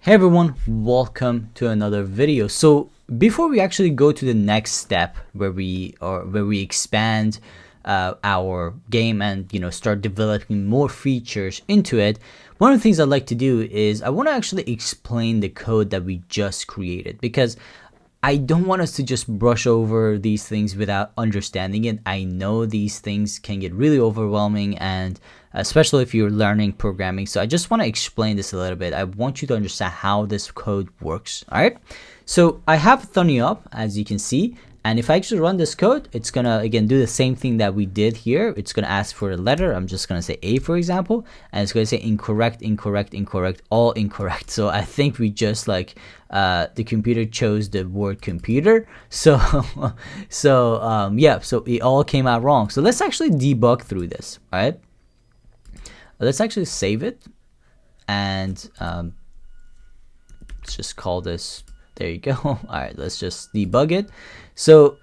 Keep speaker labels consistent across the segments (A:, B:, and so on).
A: Hey everyone, welcome to another video. So before we actually go to the next step where we expand our game and start developing more features into it, one of the things I'd like to do is I want to actually explain the code that we just created, because I don't want us to just brush over these things without understanding it. I know these things can get really overwhelming, and especially if you're learning programming. So I just want to explain this a little bit. I want you to understand how this code works. All right. So I have Thonny up, as you can see. And if I actually run this code, it's going to, again, do the same thing that we did here. It's going to ask for a letter. I'm just going to say A, for example. And it's going to say incorrect, incorrect, incorrect, all incorrect. So I think we just the computer chose the word computer. So, yeah, so it all came out wrong. So let's actually debug through this, all right? Let's actually save it. And let's just call this. There you go. All right, let's just debug it. So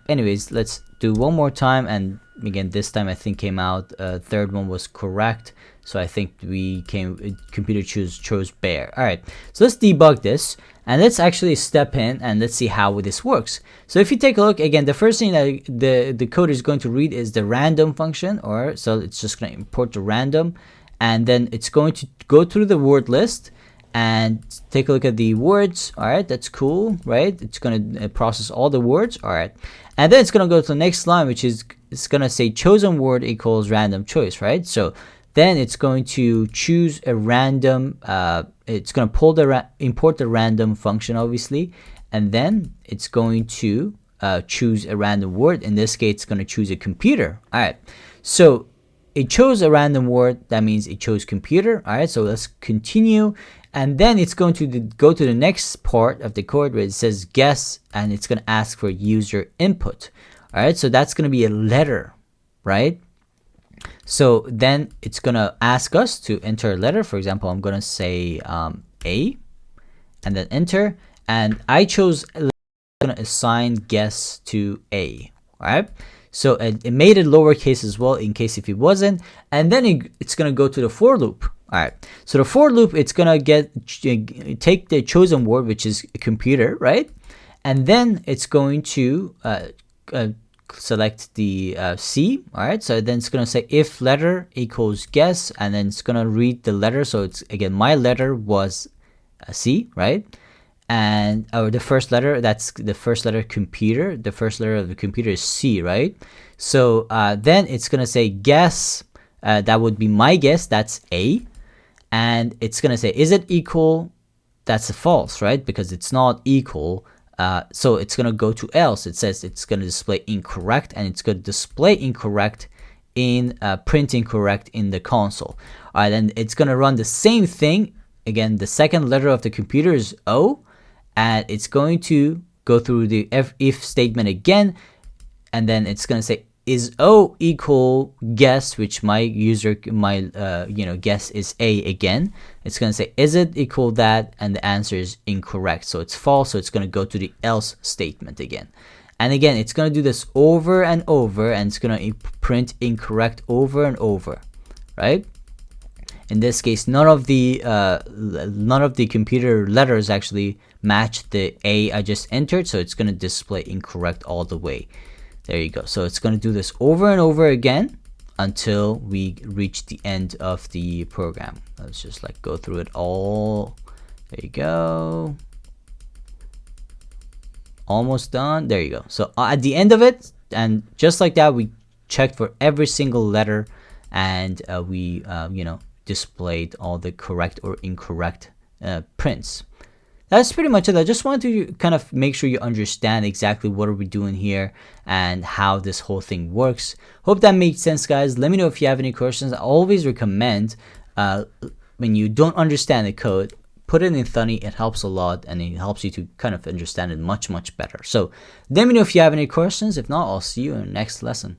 A: anyways, let's do one more time, and again this time I think came out third one was correct, so I think computer chose bear. All right, so let's debug this and let's actually step in and let's see how this works. So if you take a look, again, the first thing that the code is going to read is the random function, or so it's just going to import the random, and then it's going to go through the word list and take a look at the words. All right, that's cool, right? It's going to process all the words. All right, and then it's going to go to the next line, which is it's going to say chosen word equals random choice, right? So then it's going to choose a random. It's going to import the random function, obviously, and then it's going to choose a random word. In this case, it's going to choose a computer. All right, so it chose a random word. That means it chose computer. All right, so let's continue. And then it's going to go to the next part of the code where it says guess, and it's going to ask for user input. All right, so that's going to be a letter, right? So then it's going to ask us to enter a letter. For example, I'm going to say A, and then enter. And I chose, I'm going to assign guess to A. All right, so it made it lowercase as well in case if it wasn't. And then it's going to go to the for loop. All right, so the for loop, it's gonna take the chosen word, which is a computer, right? And then it's going to select the C. All right, so then it's gonna say if letter equals guess, and then it's gonna read the letter. So it's, again, my letter was C, right? And the first letter, that's the first letter computer. The first letter of the computer is C, right? So then it's gonna say guess. That would be my guess. That's A. And it's going to say, is it equal? That's a false, right? Because it's not equal. So it's going to go to else. It says it's going to display incorrect, and it's going to display incorrect in print incorrect in the console. All right, and it's going to run the same thing. Again, the second letter of the computer is O, and it's going to go through the if statement again, and then it's going to say, is O equal guess, which my guess is A again. It's going to say, is it equal that? And the answer is incorrect. So it's false. So it's going to go to the else statement again. And again, it's going to do this over and over, and it's going to print incorrect over and over, right? In this case, none of the computer letters actually match the A I just entered. So it's going to display incorrect all the way. There you go. So it's going to do this over and over again until we reach the end of the program. Let's just go through it all. There you go. Almost done. There you go. So at the end of it, and just like that, we checked for every single letter, and we displayed all the correct or incorrect prints. That's pretty much it. I just wanted to kind of make sure you understand exactly what are we doing here and how this whole thing works. Hope that makes sense, guys. Let me know if you have any questions. I always recommend when you don't understand the code, put it in Thonny. It helps a lot, and it helps you to kind of understand it much, much better. So let me know if you have any questions. If not, I'll see you in the next lesson.